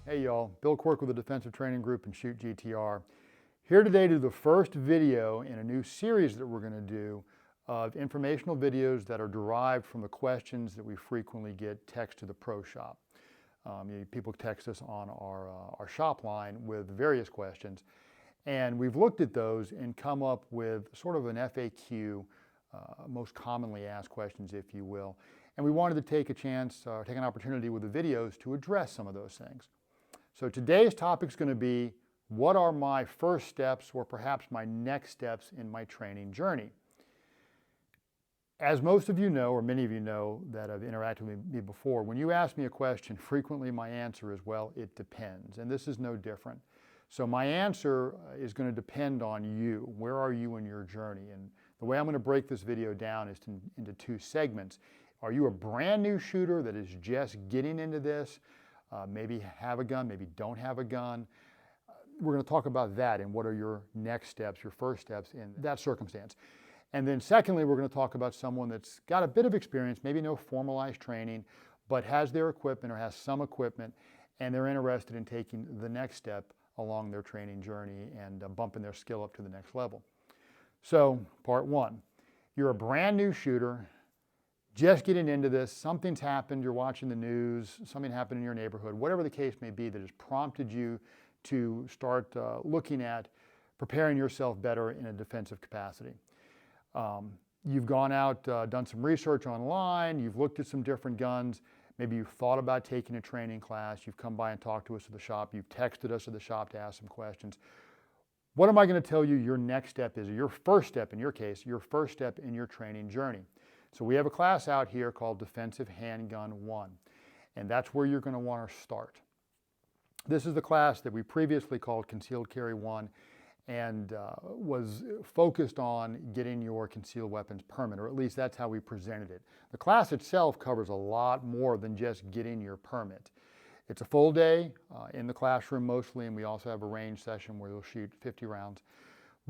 Hey y'all, Bill Quirk with the Defensive Training Group and Shoot GTR. Here today to do the first video in a new series that we're going to do of informational videos that are derived from the questions that we frequently get text to the Pro Shop. People text us on our shop line with various questions, and we've looked at those and come up with sort of an FAQ, most commonly asked questions, if you will. And we wanted to take an opportunity with the videos to address some of those things. So today's topic is going to be, what are my first steps or perhaps my next steps in my training journey? As most of you know, or many of you know that have interacted with me before, when you ask me a question, frequently my answer is, well, it depends. And this is no different. So my answer is going to depend on you. Where are you in your journey? And the way I'm going to break this video down is into two segments. Are you a brand new shooter that is just getting into this? Maybe have a gun, maybe don't have a gun. We're going to talk about that and what are your next steps, your first steps in that circumstance. And then secondly, we're going to talk about someone that's got a bit of experience, maybe no formalized training, but has their equipment or has some equipment, and they're interested in taking the next step along their training journey and bumping their skill up to the next level. So, part one, you're a brand new shooter, just getting into this, something's happened, you're watching the news, something happened in your neighborhood, whatever the case may be that has prompted you to start looking at preparing yourself better in a defensive capacity. You've gone out, done some research online, you've looked at some different guns, maybe you've thought about taking a training class, you've come by and talked to us at the shop, you've texted us at the shop to ask some questions. What am I going to tell you your next step is, or your first step in your case, your first step in your training journey? So we have a class out here called Defensive Handgun 1, and that's where you're going to want to start. This is the class that we previously called Concealed Carry 1 and was focused on getting your concealed weapons permit, or at least that's how we presented it. The class itself covers a lot more than just getting your permit. It's a full day in the classroom mostly, and we also have a range session where you'll shoot 50 rounds.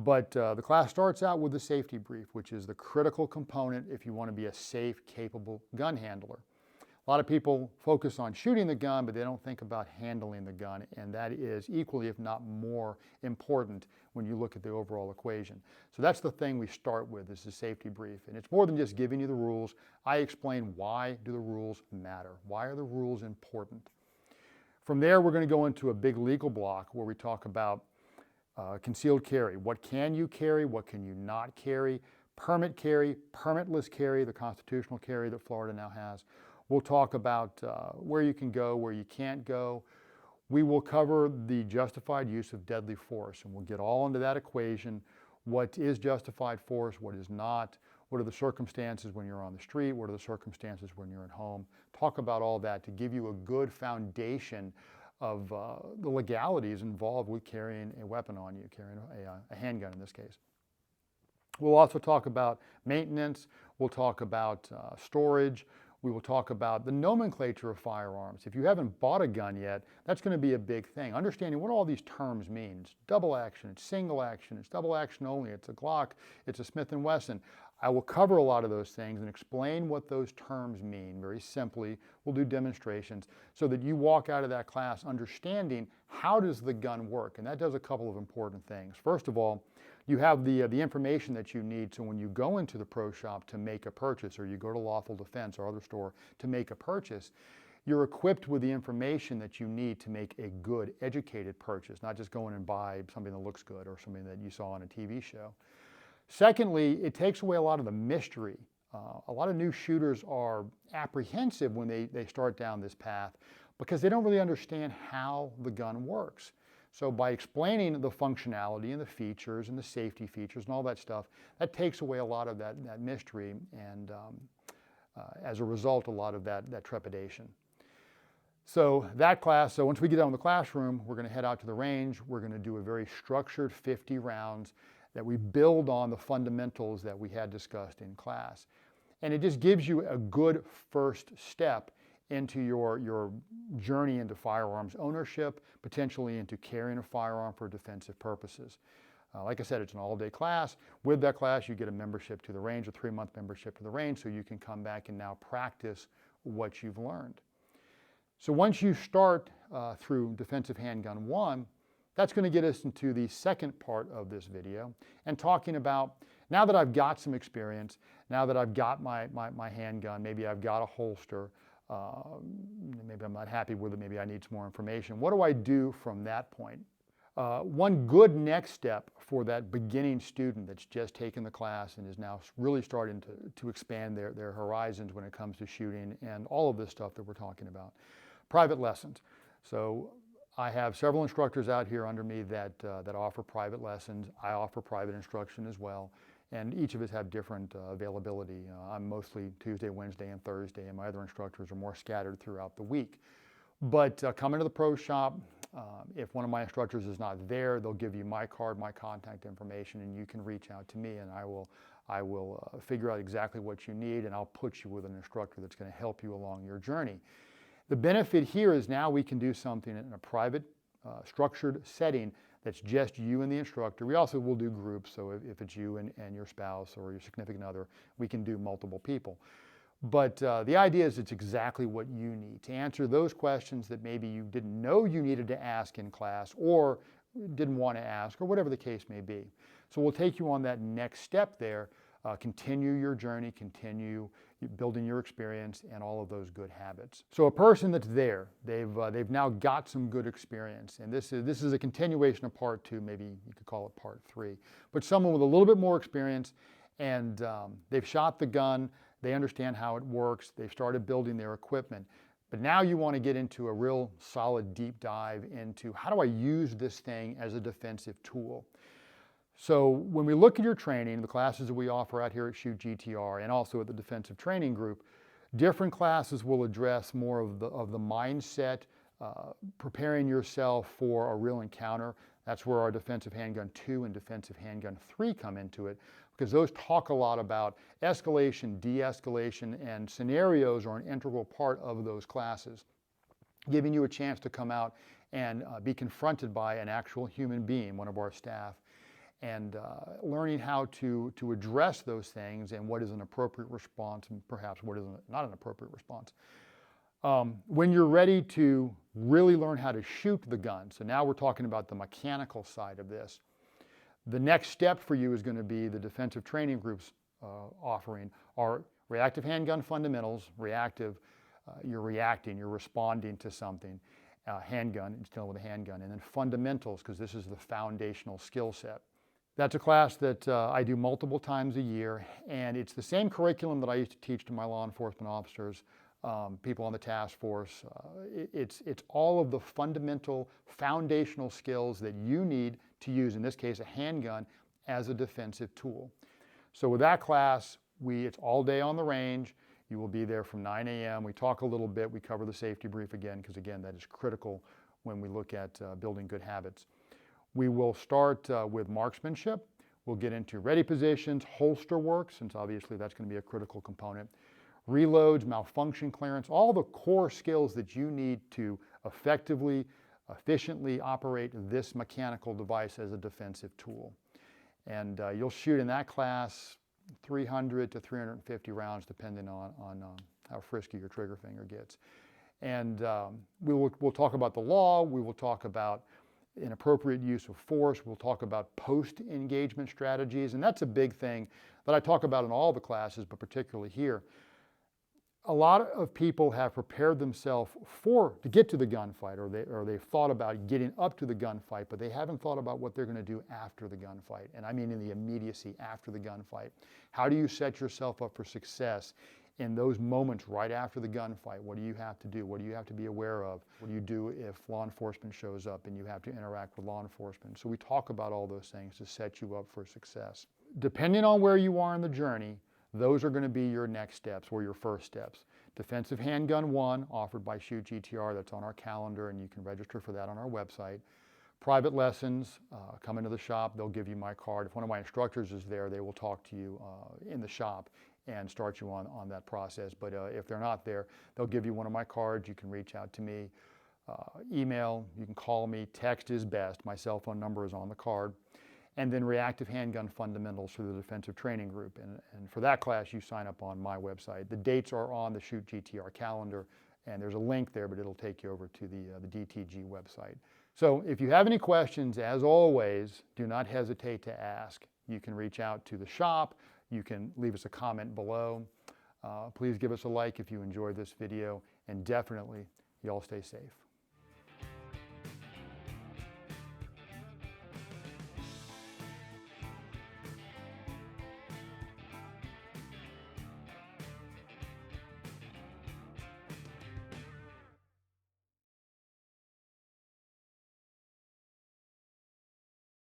But the class starts out with the safety brief, which is the critical component if you want to be a safe, capable gun handler. A lot of people focus on shooting the gun, but they don't think about handling the gun, and that is equally, if not more, important when you look at the overall equation. So that's the thing we start with, is the safety brief. And it's more than just giving you the rules. I explain, why do the rules matter? Why are the rules important? From there, we're going to go into a big legal block where we talk about concealed carry. What can you carry? What can you not carry? Permit carry, permitless carry, the constitutional carry that Florida now has. We'll talk about where you can go, where you can't go. We will cover the justified use of deadly force, and we'll get all into that equation. What is justified force? What is not? What are the circumstances when you're on the street? What are the circumstances when you're at home? Talk about all that to give you a good foundation of the legalities involved with carrying a weapon on you, carrying a handgun in this case. We'll also talk about maintenance. We'll talk about storage. We will talk about the nomenclature of firearms. If you haven't bought a gun yet, that's going to be a big thing. Understanding what all these terms mean. It's double action, it's single action, it's double action only, it's a Glock, it's a Smith & Wesson. I will cover a lot of those things and explain what those terms mean very simply. We'll do demonstrations so that you walk out of that class understanding how does the gun work, and that does a couple of important things. First of all, you have the information that you need, so when you go into the pro shop to make a purchase, or you go to Lawful Defense or other store to make a purchase, you're equipped with the information that you need to make a good, educated purchase, not just go in and buy something that looks good or something that you saw on a TV show. Secondly, it takes away a lot of the mystery. A lot of new shooters are apprehensive when they start down this path because they don't really understand how the gun works. So by explaining the functionality and the features and the safety features and all that stuff, that takes away a lot of that mystery and as a result, a lot of that trepidation. So that class, so once we get out in the classroom, we're going to head out to the range. We're going to do a very structured 50 rounds that we build on the fundamentals that we had discussed in class. And it just gives you a good first step into your journey into firearms ownership, potentially into carrying a firearm for defensive purposes. Like I said, it's an all-day class. With that class, you get a membership to the range, a 3-month membership to the range, so you can come back and now practice what you've learned. So once you start through Defensive Handgun 1, that's going to get us into the second part of this video and talking about, now that I've got some experience, now that I've got my handgun, maybe I've got a holster, maybe I'm not happy with it, maybe I need some more information. What do I do from that point? One good next step for that beginning student that's just taken the class and is now really starting to expand their horizons when it comes to shooting and all of this stuff that we're talking about. Private lessons. So I have several instructors out here under me that offer private lessons. I offer private instruction as well. And each of us have different availability. I'm mostly Tuesday, Wednesday, and Thursday, and my other instructors are more scattered throughout the week. But come into the pro shop. If one of my instructors is not there, they'll give you my card, my contact information, and you can reach out to me, and I will figure out exactly what you need, and I'll put you with an instructor that's going to help you along your journey. The benefit here is now we can do something in a private, structured setting that's just you and the instructor. We also will do groups, so if it's you and your spouse or your significant other, we can do multiple people. But the idea is it's exactly what you need to answer those questions that maybe you didn't know you needed to ask in class or didn't want to ask, or whatever the case may be. So we'll take you on that next step there, continue your journey, continue building your experience and all of those good habits. So a person that's there, they've now got some good experience, and this is a continuation of part 2, maybe you could call it part 3. But someone with a little bit more experience, and they've shot the gun, they understand how it works, they've started building their equipment. But now you want to get into a real solid deep dive into how do I use this thing as a defensive tool. So when we look at your training, the classes that we offer out here at Shoot GTR and also at the Defensive Training Group, different classes will address more of the mindset, preparing yourself for a real encounter. That's where our Defensive Handgun 2 and Defensive Handgun 3 come into it, because those talk a lot about escalation, de-escalation, and scenarios are an integral part of those classes, giving you a chance to come out and be confronted by an actual human being, one of our staff, and learning how to address those things and what is an appropriate response and perhaps what is not an appropriate response. When you're ready to really learn how to shoot the gun, so now we're talking about the mechanical side of this, the next step for you is going to be the Defensive Training Group's offering are reactive handgun fundamentals. Reactive, you're reacting, you're responding to something. Handgun, it's dealing with a handgun. And then fundamentals, because this is the foundational skill set. That's a class that I do multiple times a year, and it's the same curriculum that I used to teach to my law enforcement officers, people on the task force. It's all of the fundamental, foundational skills that you need to use, in this case, a handgun as a defensive tool. So with that class, it's all day on the range. You will be there from 9 a.m. We talk a little bit. We cover the safety brief again, because again, that is critical when we look at building good habits. We will start with marksmanship. We'll get into ready positions, holster work, since obviously that's going to be a critical component. Reloads, malfunction clearance, all the core skills that you need to effectively, efficiently operate this mechanical device as a defensive tool. And you'll shoot in that class 300 to 350 rounds, depending on how frisky your trigger finger gets. And we'll talk about the law. We will talk about inappropriate use of force. We'll talk about post-engagement strategies. And that's a big thing that I talk about in all the classes, but particularly here. A lot of people have prepared themselves to get to the gunfight, or they've thought about getting up to the gunfight, but they haven't thought about what they're going to do after the gunfight. And I mean in the immediacy after the gunfight. How do you set yourself up for success in those moments right after the gunfight? What do you have to do? What do you have to be aware of? What do you do if law enforcement shows up and you have to interact with law enforcement? So we talk about all those things to set you up for success. Depending on where you are in the journey, those are going to be your next steps or your first steps. Defensive Handgun 1, offered by Shoot GTR, that's on our calendar, and you can register for that on our website. Private lessons, come into the shop, they'll give you my card. If one of my instructors is there, they will talk to you in the shop and start you on that process. But if they're not there, they'll give you one of my cards. You can reach out to me, email, you can call me, text is best. My cell phone number is on the card. And then reactive handgun fundamentals for the Defensive Training Group. And for that class, you sign up on my website. The dates are on the Shoot GTR calendar, and there's a link there, but it'll take you over to the DTG website. So if you have any questions, as always, do not hesitate to ask. You can reach out to the shop. You can leave us a comment below. Please give us a like if you enjoyed this video, and definitely, y'all stay safe.